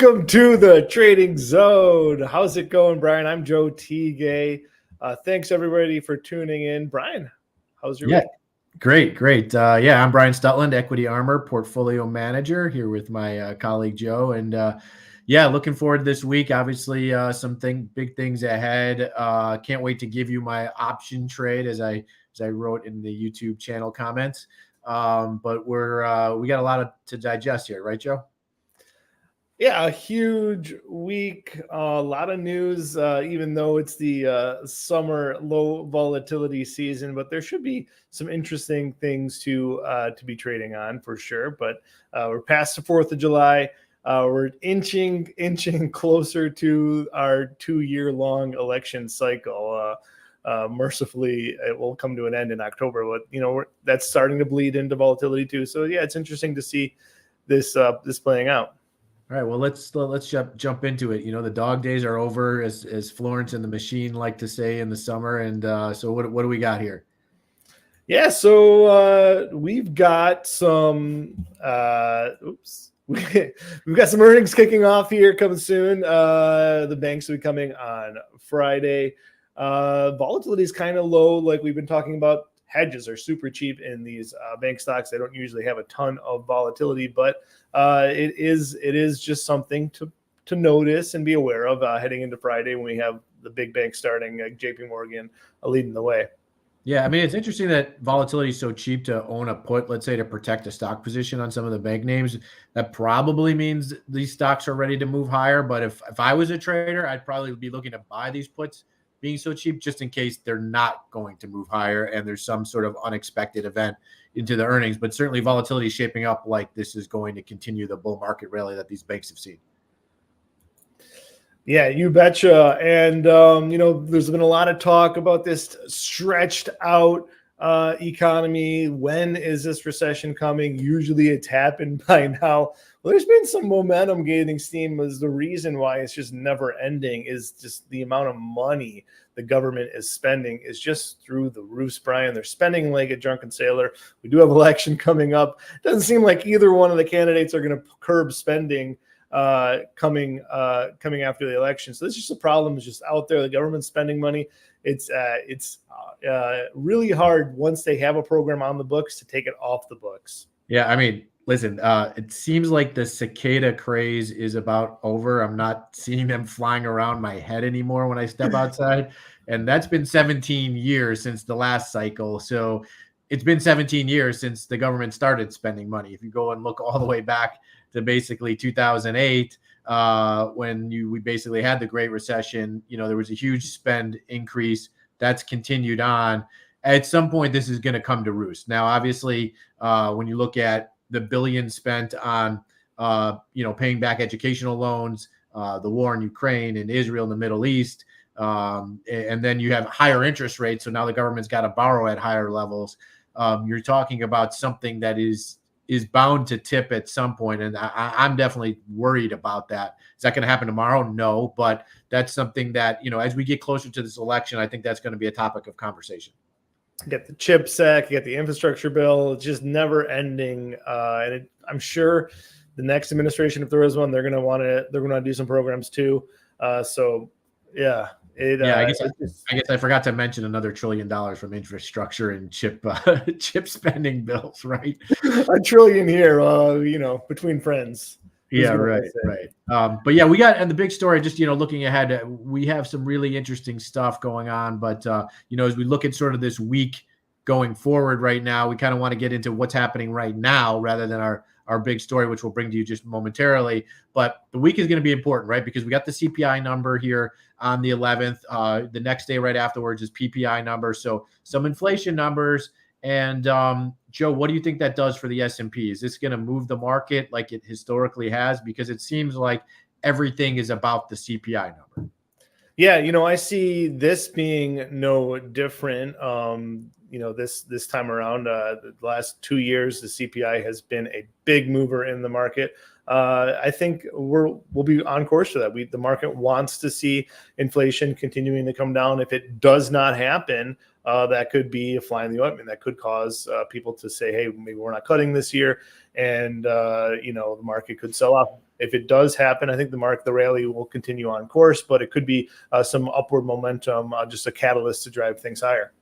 Welcome to the Trading Zone. How's it going, Brian? I'm Joe Teague. Thanks, everybody, for tuning in. Brian, how's your week? Great. I'm Brian Stutland, Equity Armor Portfolio Manager, here with my colleague Joe. And looking forward to this week. Obviously, big things ahead. Can't wait to give you my option trade, as I wrote in the YouTube channel comments. But we got a lot to digest here, right, Joe? Yeah, a huge week, a lot of news, even though it's the summer low volatility season, but there should be some interesting things to be trading on for sure. But we're past the 4th of July. We're inching closer to our 2-year-long election cycle. Mercifully, it will come to an end in October, but that's starting to bleed into volatility too. So yeah, it's interesting to see this playing out. All right, well, let's jump into it. The dog days are over, as Florence and the Machine like to say in the summer. And so what do we got here? Yeah, so we've got some we've got some earnings kicking off here coming soon. The banks will be coming on Friday. Volatility is kind of low, like we've been talking about. Hedges are super cheap in these bank stocks. They don't usually have a ton of volatility, but it is just something to notice and be aware of heading into Friday when we have the big banks starting, like JP Morgan leading the way. Yeah, I mean, it's interesting that volatility is so cheap to own a put, let's say, to protect a stock position on some of the bank names. That probably means these stocks are ready to move higher. But if I was a trader, I'd probably be looking to buy these puts being so cheap, just in case they're not going to move higher and there's some sort of unexpected event into the earnings. But certainly volatility is shaping up like this is going to continue the bull market rally that these banks have seen. Yeah, you betcha. And, there's been a lot of talk about this stretched out economy. When is this recession coming? Usually it's happened by now. Well, there's been some momentum gaining steam. Is the reason why it's just never ending is just the amount of money the government is spending is just through the roof, Brian. They're spending like a drunken sailor. We do have election coming up. Doesn't seem like either one of the candidates are going to curb spending coming after the election. So this is just a problem. It's just out there. The government's spending money. It's really hard once they have a program on the books to take it off the books. Yeah, I mean, listen, it seems like the cicada craze is about over. I'm not seeing them flying around my head anymore when I step outside. And that's been 17 years since the last cycle. So it's been 17 years since the government started spending money. If you go and look all the way back to basically 2008, when we basically had the Great Recession, there was a huge spend increase that's continued on. At some point, this is going to come to roost. Now, obviously, when you look at the billions spent on, paying back educational loans, the war in Ukraine and Israel and the Middle East, and then you have higher interest rates. So now the government's got to borrow at higher levels. You're talking about something that is bound to tip at some point. And I'm definitely worried about that. Is that going to happen tomorrow? No, but that's something that, as we get closer to this election, I think that's going to be a topic of conversation. You get the CHIPS Act, you get the infrastructure bill. It's just never ending. I'm sure the next administration, if there is one, they're going to do some programs too. I guess I forgot to mention another $1 trillion from infrastructure and chip spending bills, right? $1 trillion here, between friends. Yeah, right. But yeah, we got, and the big story, just, looking ahead, we have some really interesting stuff going on. But, as we look at sort of this week going forward right now, we kind of want to get into what's happening right now rather than our big story, which we'll bring to you just momentarily. But the week is going to be important, right? Because we got the CPI number here on the 11th. The next day right afterwards is PPI numbers. So some inflation numbers. And Joe, what do you think that does for the S&P? Is this going to move the market like it historically has? Because it seems like everything is about the CPI number. Yeah, I see this being no different. This time around, the last 2 years, the CPI has been a big mover in the market. I think we'll be on course for that. The market wants to see inflation continuing to come down. If it does not happen, that could be a fly in the ointment. That could cause people to say, "Hey, maybe we're not cutting this year," and the market could sell off. If it does happen, I think the rally will continue on course, but it could be some upward momentum, just a catalyst to drive things higher.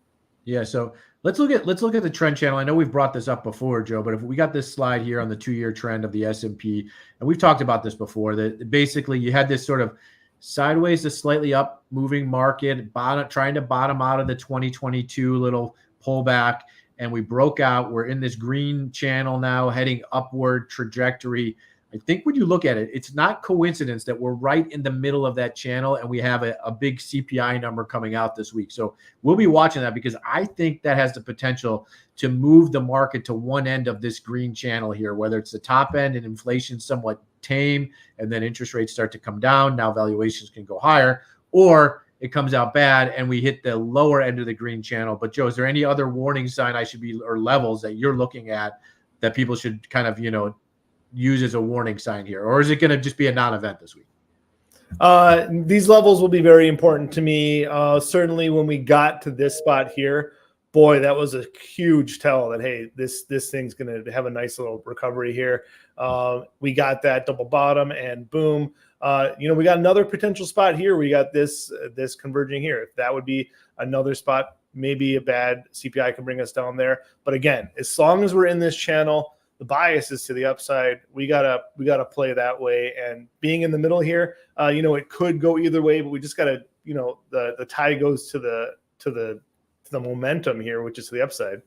Yeah, so let's look at the trend channel. I know we've brought this up before, Joe, but if we got this slide here on the 2-year trend of the S&P, and we've talked about this before, that basically you had this sort of sideways to slightly up moving market, trying to bottom out of the 2022 little pullback, and we broke out. We're in this green channel now, heading upward trajectory. I think when you look at it, it's not coincidence that we're right in the middle of that channel, and we have a big CPI number coming out this week. So we'll be watching that, because I think that has the potential to move the market to one end of this green channel here, whether it's the top end and inflation somewhat tame, and then interest rates start to come down. Now valuations can go higher, or it comes out bad and we hit the lower end of the green channel. But Joe, is there any other warning sign or levels that you're looking at that people should kind of, use as a warning sign here, or is it going to just be a non-event this week? These levels will be very important to me. Certainly when we got to this spot here, boy, that was a huge tell that, hey, this thing's going to have a nice little recovery here. We got that double bottom, and boom, we got another potential spot here. We got this converging here. If that would be another spot, maybe a bad CPI can bring us down there. But again, as long as we're in this channel, the bias is to the upside. We gotta play that way. And being in the middle here, it could go either way, but we just gotta, the tie goes to the momentum here, which is to the upside.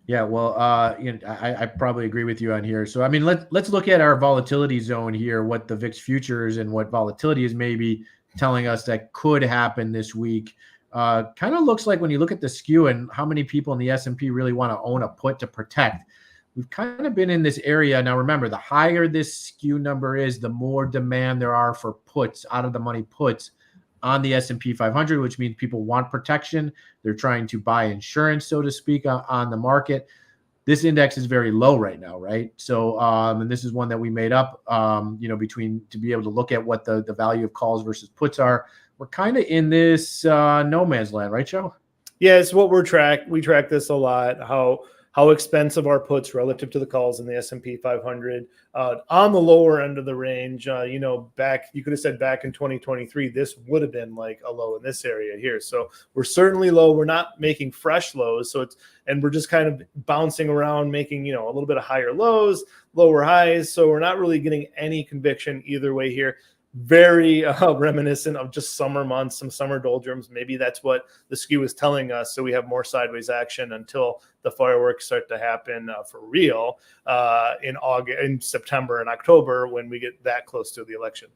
Yeah, well, I probably agree with you on here. So, I mean, let's look at our volatility zone here, what the VIX futures and what volatility is maybe telling us that could happen this week. Kind of looks like when you look at the skew and how many people in the S&P really want to own a put to protect, we've kind of been in this area. Now, remember, the higher this skew number is, the more demand there are for puts, out of the money puts on the S&P 500, which means people want protection. They're trying to buy insurance, so to speak, on the market. This index is very low right now, right? So, and this is one that we made up, to be able to look at what the value of calls versus puts are. We're kind of in this no man's land, right, Joe? Yeah, it's what we track this a lot. How expensive are puts relative to the calls in the S&P 500 on the lower end of the range. You could have said back in 2023, this would have been like a low in this area here. So we're certainly low. We're not making fresh lows. And we're just kind of bouncing around, making, a little bit of higher lows, lower highs. So we're not really getting any conviction either way here. Very reminiscent of just summer months, some summer doldrums. Maybe that's what the skew is telling us. So we have more sideways action until the fireworks start to happen for real in September and October, when we get that close to the election.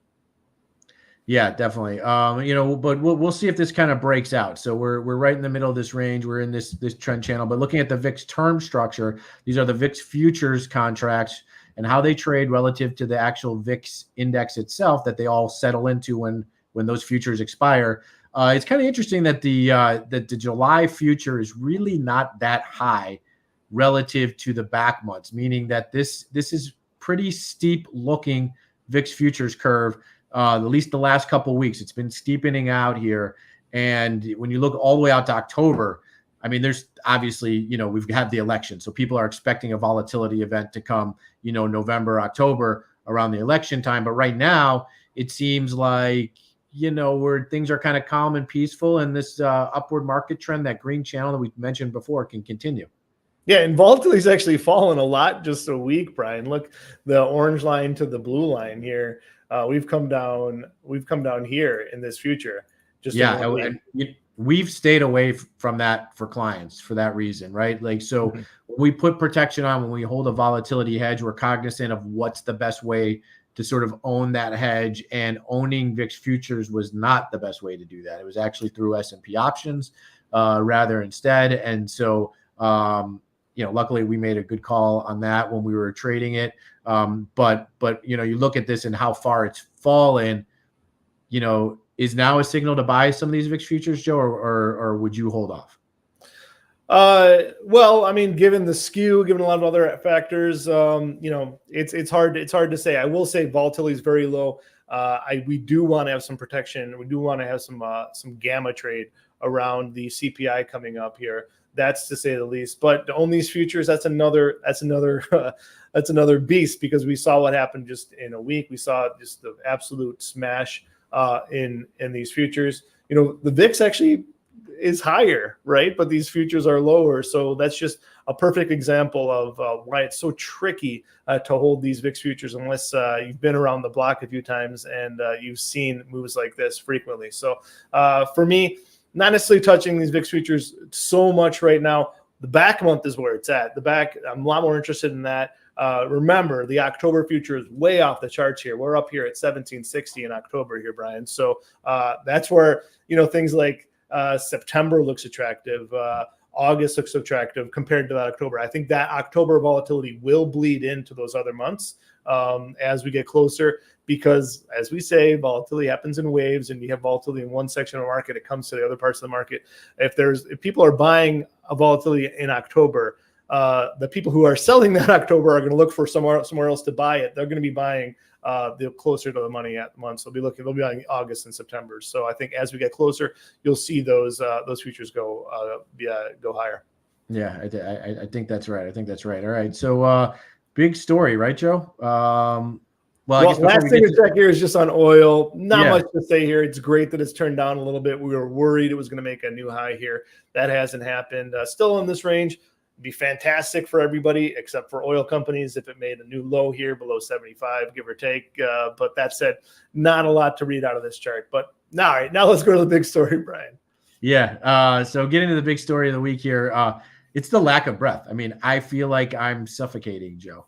Yeah, definitely. But we'll see if this kind of breaks out. So we're right in the middle of this range. We're in this trend channel. But looking at the VIX term structure, these are the VIX futures contracts and how they trade relative to the actual VIX index itself that they all settle into when those futures expire. It's kind of interesting that the July future is really not that high relative to the back months, meaning that this is pretty steep looking VIX futures curve. At least the last couple of weeks, it's been steepening out here. And when you look all the way out to October, I mean, there's obviously, we've had the election. So people are expecting a volatility event to come, November, October, around the election time. But right now, it seems like, where things are kind of calm and peaceful, and this upward market trend, that green channel that we mentioned before, can continue. Yeah, and volatility's actually fallen a lot just a week, Brian. Look, the orange line to the blue line here. We've come down here in this future. And we've stayed away from that for clients for that reason, right? Like, so when we put protection on, when we hold a volatility hedge, we're cognizant of what's the best way to sort of own that hedge, and owning VIX futures was not the best way to do that. It was actually through S&P options rather instead. And so, luckily we made a good call on that when we were trading it. But you look at this and how far it's fallen, is now a signal to buy some of these VIX futures, Joe, or would you hold off? Well, I mean, given the skew, given a lot of other factors, it's hard to say. I will say volatility is very low. We do want to have some protection. We do want to have some gamma trade around the CPI coming up here. That's to say the least. But to own these futures, that's another beast, because we saw what happened just in a week. We saw just the absolute smash in these futures. The VIX actually is higher, right? But these futures are lower. So that's just a perfect example of why it's so tricky to hold these VIX futures unless you've been around the block a few times and you've seen moves like this frequently. So for me, not necessarily touching these VIX futures so much right now. The back month is where it's at. The back, I'm a lot more interested in that. Remember, the October future is way off the charts here. We're up here at 1760 in October here, Brian. So that's where, things like September looks attractive. August looks attractive compared to that October. I think that October volatility will bleed into those other months as we get closer, because as we say, volatility happens in waves, and you have volatility in one section of the market, it comes to the other parts of the market. If people are buying a volatility in October, the people who are selling that October are going to look for somewhere else to buy it. They're going to be buying the closer to the money at the month. So they'll be buying August and September. So I think as we get closer, you'll see those futures go higher. Yeah, I think that's right. I think that's right. All right. So big story, right, Joe? I guess last thing to check here is just on oil. Not much to say here. It's great that it's turned down a little bit. We were worried it was going to make a new high here. That hasn't happened. Still in this range. Be fantastic for everybody except for oil companies if it made a new low here below 75, give or take. But that said, not a lot to read out of this chart. But all right, now let's go to the big story, Brian. Yeah. So getting to the big story of the week here, it's the lack of breath. I mean, I feel like I'm suffocating, Joe.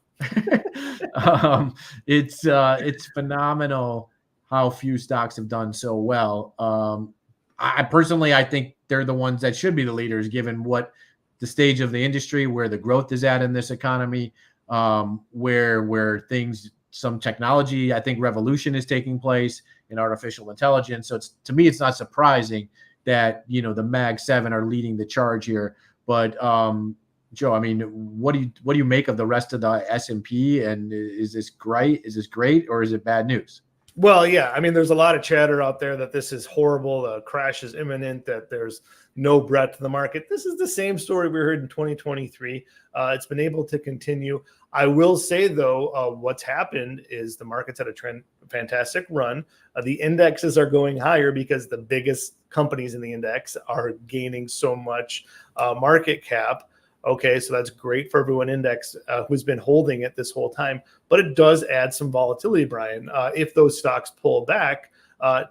It's phenomenal how few stocks have done so well. I think they're the ones that should be the leaders, given what the stage of the industry, where the growth is at in this economy, where some technology, I think revolution is taking place in artificial intelligence. So to me, it's not surprising that, the Mag 7 are leading the charge here. But Joe, I mean, what do you make of the rest of the S&P? And is this great? Is this great, or is it bad news? Well, yeah. I mean, there's a lot of chatter out there that this is horrible. The crash is imminent, that there's no breadth to the market. This is the same story we heard in 2023. It's been able to continue. I will say, though, what's happened is the market's had a fantastic run. The indexes are going higher because the biggest companies in the index are gaining so much market cap. Okay, so that's great for everyone index who's been holding it this whole time. But it does add some volatility, Brian. If those stocks pull back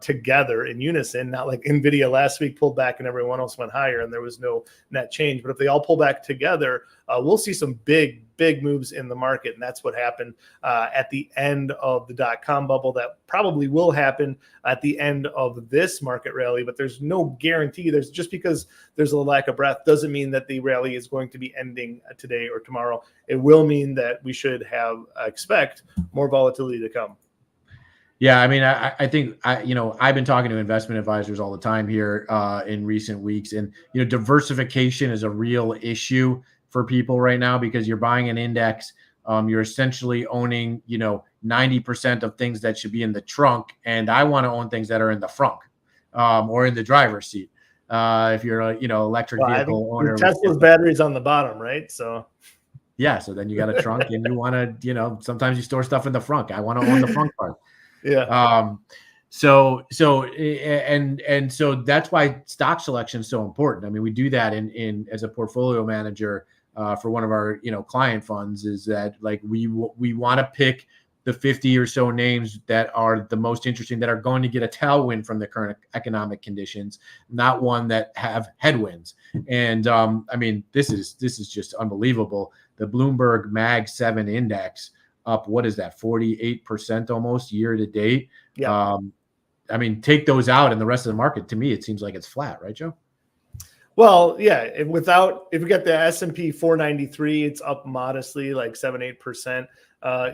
together in unison, not like NVIDIA last week pulled back and everyone else went higher and there was no net change. But if they all pull back together, we'll see some big moves in the market. And that's what happened at the end of the dot-com bubble. That probably will happen at the end of this market rally, but there's no guarantee. Just because there's a lack of breath doesn't mean that the rally is going to be ending today or tomorrow. It will mean that we should expect more volatility to come. Yeah, I mean, I think I've been talking to investment advisors all the time here in recent weeks, and diversification is a real issue for people right now, because you're buying an index, you're essentially owning 90% of things that should be in the trunk, and I want to own things that are in the frunk or in the driver's seat. If you're a electric vehicle owner, Tesla's batteries on the bottom, right? So yeah, so then you got a trunk, and you want to sometimes you store stuff in the frunk. I want to own the frunk part. Yeah. So that's why stock selection is so important. I mean, we do that in as a portfolio manager for one of our client funds, is that like we want to pick the 50 or so names that are the most interesting, that are going to get a tailwind from the current economic conditions, not one that have headwinds. And I mean, this is just unbelievable. The Bloomberg Mag 7 index up, what is that, 48% almost year to date. Yeah. I mean, take those out and the rest of the market, to me, it seems like it's flat, right, Joe? Well, yeah. If we get the S&P 493, it's up modestly, like 7-8%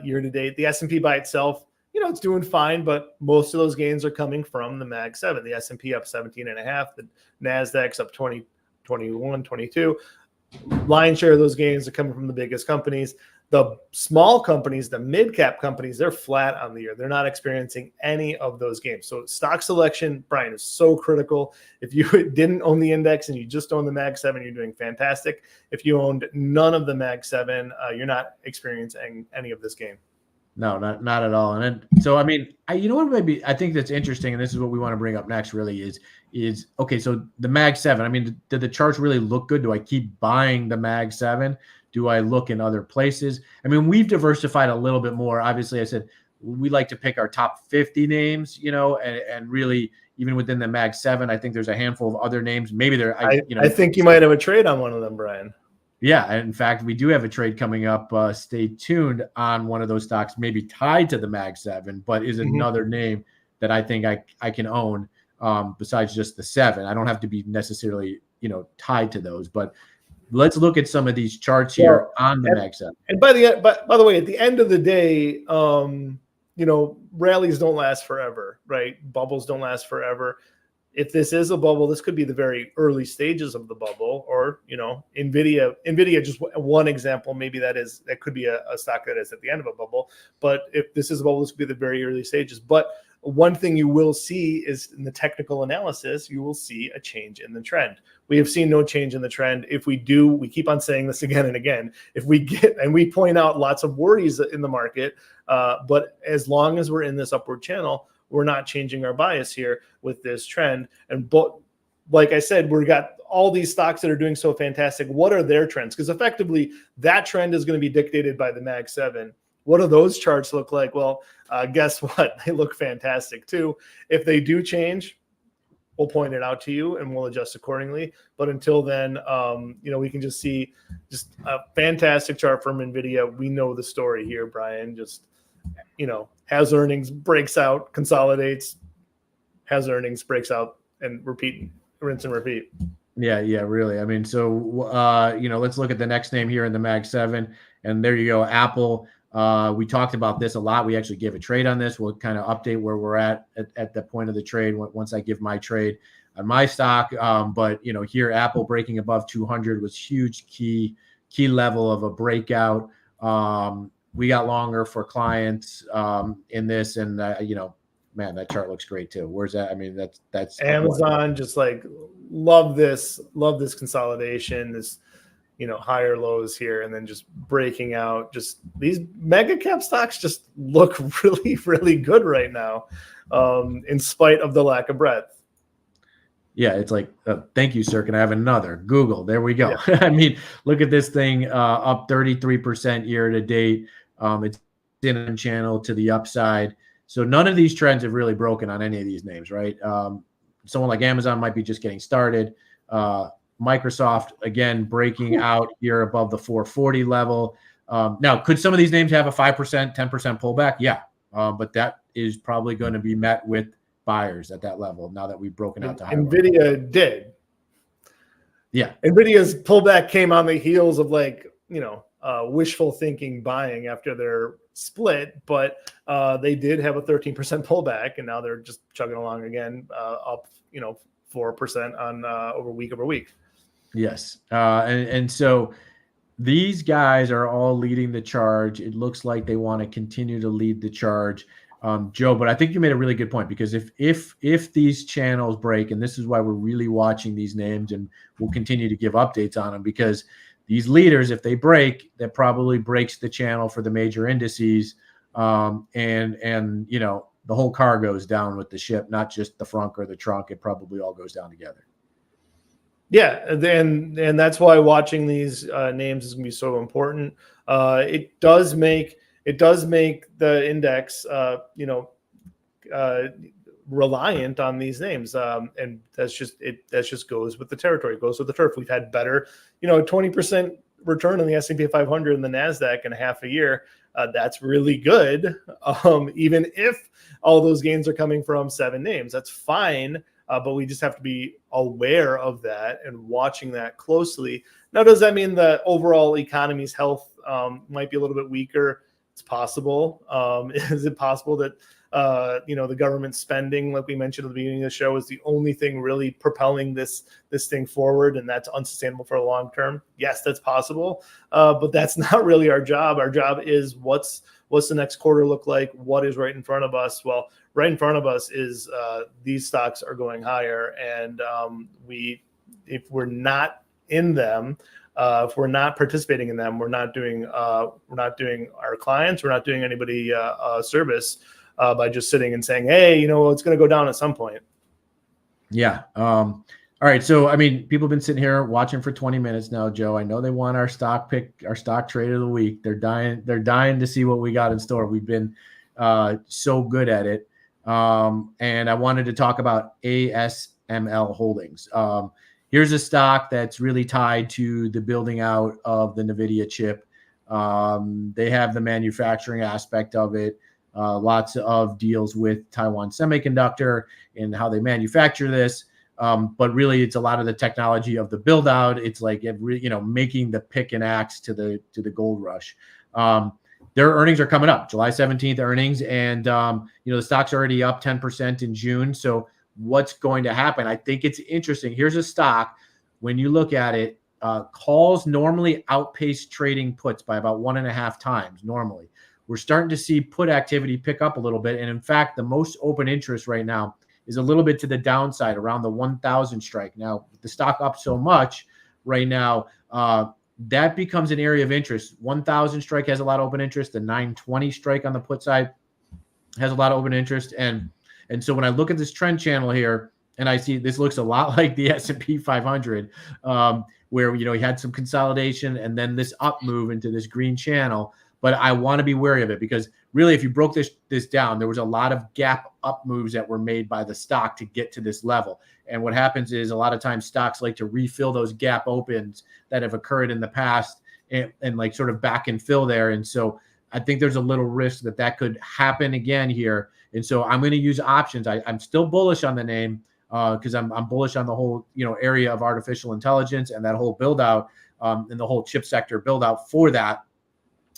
year to date. The S&P by itself, it's doing fine, but most of those gains are coming from the Mag 7. The S&P up 17.5, the Nasdaq's up 20, 21, 22. lion's share of those gains are coming from the biggest companies. The small companies, the mid-cap companies, they're flat on the year. They're not experiencing any of those gains. So stock selection, Brian, is so critical. If you didn't own the index and you just own the Mag 7, you're doing fantastic. If you owned none of the Mag 7, you're not experiencing any of this gain. No, not at all. And then, so I mean, you know what, maybe I think that's interesting, and this is what we want to bring up next. Really, is okay. So the Mag 7. I mean, did the charts really look good? Do I keep buying the Mag 7? Do I look in other places? I mean, we've diversified a little bit more. Obviously, I said we like to pick our top 50 names, you know, and really even within the Mag 7, I think there's a handful of other names. Maybe there, I think you might have a trade on one of them, Brian. Yeah, in fact, we do have a trade coming up. Stay tuned on one of those stocks, maybe tied to the Mag 7, but is another name that I think I can own besides just the 7. I don't have to be necessarily, you know, tied to those, but let's look at some of these charts here on the Mag 7. And by the way, at the end of the day, you know, rallies don't last forever, right? Bubbles don't last forever. If this is a bubble, this could be the very early stages of the bubble, or, you know, Nvidia, just one example. Maybe that could be a stock that is at the end of a bubble. But if this is a bubble, this could be the very early stages. But one thing you will see is in the technical analysis, you will see a change in the trend. We have seen no change in the trend. If we do, we keep on saying this again and again. If we get, and we point out lots of worries in the market, but as long as we're in this upward channel, we're not changing our bias here with this trend. And but like I said, we've got all these stocks that are doing so fantastic. What are their trends? Because effectively that trend is going to be dictated by the Mag 7. What do those charts look like? Well, guess what? They look fantastic too. If they do change, we'll point it out to you and we'll adjust accordingly. But until then, you know, we can just see just a fantastic chart from Nvidia. We know the story here, Brian. Just, you know, has earnings, breaks out, consolidates, has earnings, breaks out, and repeat, rinse and repeat. Yeah, really. I mean, so, you know, let's look at the next name here in the Mag 7. And there you go, Apple. We talked about this a lot. We actually gave a trade on this. We'll kind of update where we're at the point of the trade once I give my trade on my stock. But, you know, here, Apple breaking above 200 was huge, key level of a breakout. We got longer for clients in this, and you know, man, that chart looks great too. Where's that? I mean, that's Amazon. Just like love this consolidation, this, you know, higher lows here, and then just breaking out. Just these mega cap stocks just look really, really good right now, in spite of the lack of breadth. Yeah, it's like, thank you, sir. Can I have another? Google. There we go. Yeah. I mean, look at this thing up 33% year to date. It's in a channel to the upside. So none of these trends have really broken on any of these names, right? Someone like Amazon might be just getting started. Microsoft, again, breaking out here above the 440 level. Now, could some of these names have a 5%, 10% pullback? Yeah, but that is probably going to be met with buyers at that level now that we've broken out to higher Nvidia level. did. Yeah. Nvidia's pullback came on the heels of, like, you know, wishful thinking buying after their split, but they did have a 13% pullback, and now they're just chugging along again, up, you know, 4% on over week. Yes. And so these guys are all leading the charge. It looks like they want to continue to lead the charge. Joe, but I think you made a really good point, because if these channels break, and this is why we're really watching these names, and we'll continue to give updates on them, because these leaders, if they break, that probably breaks the channel for the major indices, and you know, the whole car goes down with the ship, not just the frunk or the trunk. It probably all goes down together. Yeah, and that's why watching these names is going to be so important. It does make the index, you know, reliant on these names, and that's just goes with the territory, goes with the turf. We've had better, you know, 20% return on the S&P 500 and the Nasdaq in a half a year. That's really good, even if all those gains are coming from 7 names. That's fine. But we just have to be aware of that and watching that closely. Now, does that mean the overall economy's health might be a little bit weaker? It's possible. Is it possible that The government spending, like we mentioned at the beginning of the show, is the only thing really propelling this thing forward, and that's unsustainable for the long term. Yes, that's possible, but that's not really our job. Our job is what's the next quarter look like? What is right in front of us? Well, right in front of us is these stocks are going higher, and if we're not in them, if we're not participating in them, we're not doing our clients, we're not doing anybody a service by just sitting and saying, hey, it's going to go down at some point. Yeah. All right. So, I mean, people have been sitting here watching for 20 minutes now, Joe. I know they want our stock pick, our stock trade of the week. They're dying to see what we got in store. We've been so good at it. And I wanted to talk about ASML Holdings. Here's a stock that's really tied to the building out of the NVIDIA chip. They have the manufacturing aspect of it. Lots of deals with Taiwan Semiconductor and how they manufacture this. But really, it's a lot of the technology of the build out. It's like making the pick and axe to the gold rush. Their earnings are coming up, July 17th earnings, and the stock's already up 10% in June. So what's going to happen? I think it's interesting. Here's a stock. When you look at it, calls normally outpace trading puts by about 1.5 times normally. We're starting to see put activity pick up a little bit. And in fact, the most open interest right now is a little bit to the downside around the 1,000 strike. Now, with the stock up so much right now, that becomes an area of interest. 1,000 strike has a lot of open interest. The 920 strike on the put side has a lot of open interest. And so when I look at this trend channel here, and I see this looks a lot like the S&P 500, where you had some consolidation and then this up move into this green channel. But I want to be wary of it because really, if you broke this down, there was a lot of gap up moves that were made by the stock to get to this level. And what happens is a lot of times stocks like to refill those gap opens that have occurred in the past and like sort of back and fill there. And so I think there's a little risk that could happen again here. And so I'm going to use options. I'm still bullish on the name because I'm bullish on the whole area of artificial intelligence and that whole build out and the whole chip sector build out for that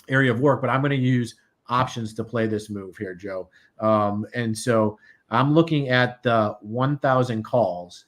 area of work, but I'm going to use options to play this move here, Joe. And so I'm looking at the 1,000 calls.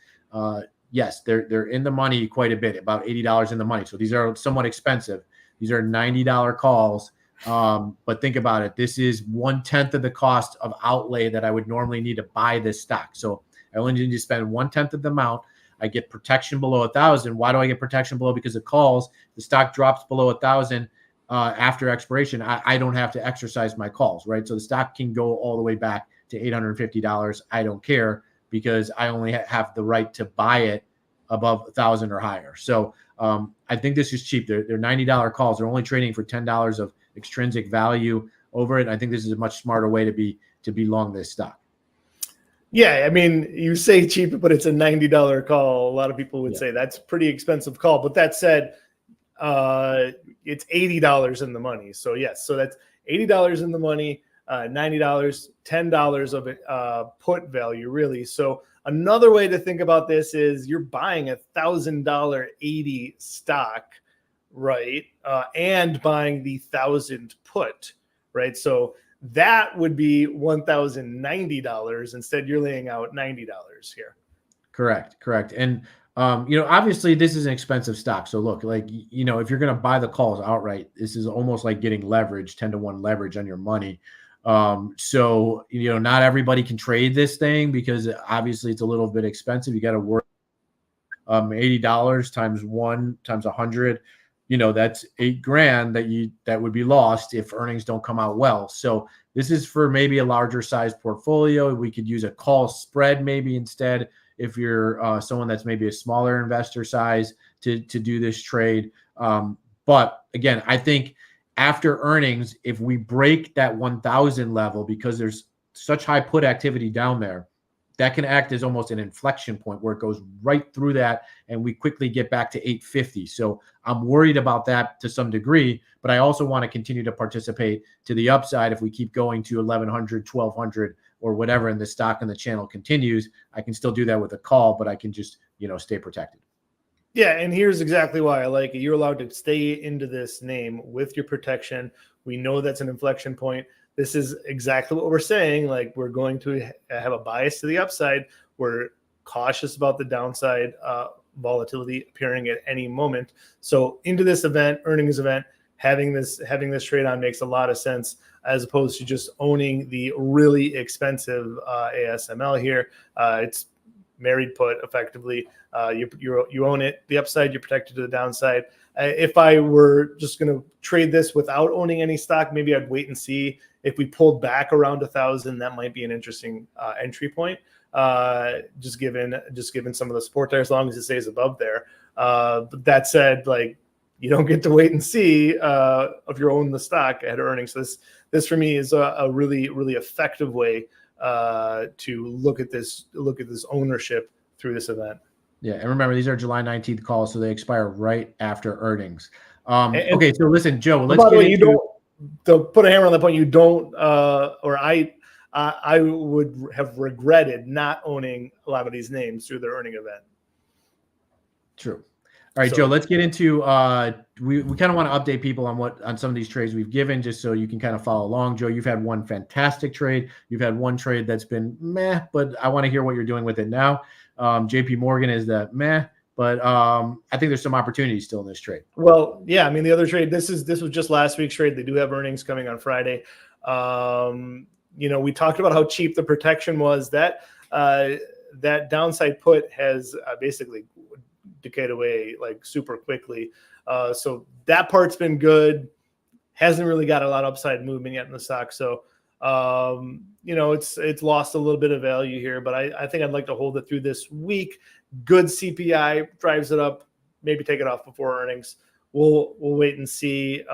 Yes, they're in the money quite a bit, about $80 in the money. So these are somewhat expensive. These are $90 calls. But think about it. This is 1/10 of the cost of outlay that I would normally need to buy this stock. So I only need to spend 1/10 of the amount. I get protection below 1,000. Why do I get protection below? Because of calls. The stock drops below 1,000. After expiration, I don't have to exercise my calls, right? So the stock can go all the way back to $850. I don't care because I only have the right to buy it above 1,000 or higher. So I think this is cheap. They're $90 calls. They're only trading for $10 of extrinsic value over it. I think this is a much smarter way to be long this stock. Yeah, I mean, you say cheap, but it's a $90 call. A lot of people would say that's a pretty expensive call. But that said, it's $80 in the money. So yes, so that's $80 in the money, $90, $10 of it, put value really. So another way to think about this is you're buying $1,000 80 stock, right? And buying the 1,000 put, right? So that would be $1,090. Instead, you're laying out $90 here. Correct. And obviously this is an expensive stock. So look, like, if you're going to buy the calls outright, this is almost like getting leverage, 10-to-1 leverage on your money. So, not everybody can trade this thing because obviously it's a little bit expensive. You got to work $80 times 1 times 100. That's $8,000 that would be lost if earnings don't come out well. So this is for maybe a larger size portfolio. We could use a call spread maybe instead if you're someone that's maybe a smaller investor size to do this trade. But again, I think after earnings, if we break that 1,000 level, because there's such high put activity down there, that can act as almost an inflection point where it goes right through that and we quickly get back to 850. So I'm worried about that to some degree, but I also want to continue to participate to the upside. If we keep going to 1,100, 1,200 or whatever, and the stock and the channel continues, I can still do that with a call, but I can just, stay protected. Yeah, and here's exactly why I like it. You're allowed to stay into this name with your protection. We know that's an inflection point. this is exactly what we're saying. Like, we're going to have a bias to the upside. We're cautious about the downside volatility appearing at any moment. So into this event, earnings event, having this trade on makes a lot of sense, as opposed to just owning the really expensive ASML here. It's married put effectively. You own it, the upside, you're protected to the downside. If I were just going to trade this without owning any stock, maybe I'd wait and see if we pulled back around 1,000. That might be an interesting entry point. Just given some of the support there, as long as it stays above there. But that said, like, you don't get to wait and see if you're owning the stock at earnings. So this for me is a really, really effective way to look at this ownership through this event. Yeah, and remember, these are July 19th calls, so they expire right after earnings. Okay, so listen, Joe, let's get into. To put a hammer on that point, you don't, or I would have regretted not owning a lot of these names through their earning event. True. All right, so, Joe, let's get into we kind of want to update people on some of these trades we've given, just so you can kind of follow along. Joe, you've had one fantastic trade. You've had one trade that's been meh, but I want to hear what you're doing with it now. JP Morgan is that meh, but I think there's some opportunities still in this trade. Well, yeah, I mean, the other trade, this was just last week's trade. They do have earnings coming on Friday. We talked about how cheap the protection was. That downside put has basically decayed away like super quickly. So that part's been good. Hasn't really got a lot of upside movement yet in the stock. So, it's lost a little bit of value here, but I think I'd like to hold it through this week. Good CPI drives it up. Maybe take it off before earnings. We'll wait and see. This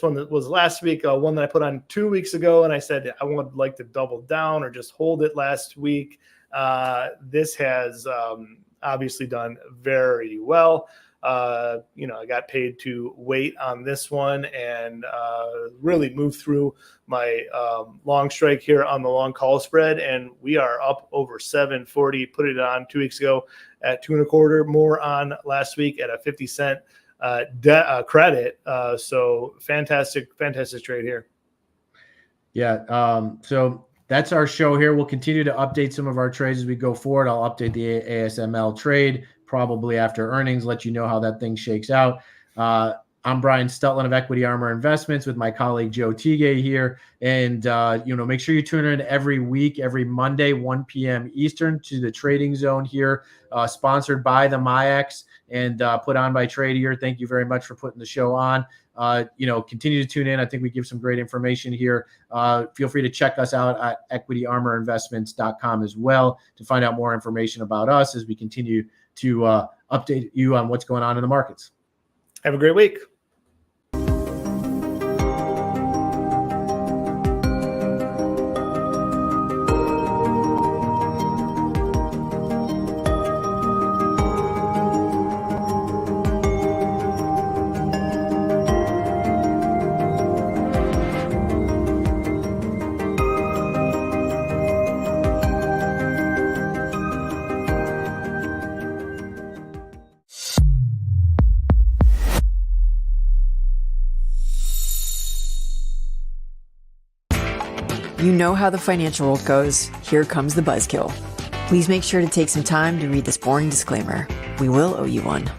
one that was last week, one that I put on 2 weeks ago, and I said I would like to double down or just hold it last week. This has obviously done very well. I got paid to wait on this one and really move through my long strike here on the long call spread, and we are up over 740. Put it on 2 weeks ago at 2.25, more on last week at a 50-cent credit. So fantastic trade here. Yeah. So that's our show here. We'll continue to update some of our trades as we go forward. I'll update the ASML trade probably after earnings, let you know how that thing shakes out. I'm Brian Stutland of Equity Armor Investments with my colleague Joe Tigay here. And, make sure you tune in every week, every Monday, 1 p.m. Eastern to the Trading Zone here, sponsored by the MIAX and put on by Tradier. Thank you very much for putting the show on. Continue to tune in. I think we give some great information here. Feel free to check us out at equityarmorinvestments.com as well to find out more information about us as we continue to update you on what's going on in the markets. Have a great week. You know how the financial world goes. Here comes the buzzkill. Please make sure to take some time to read this boring disclaimer. We will owe you one.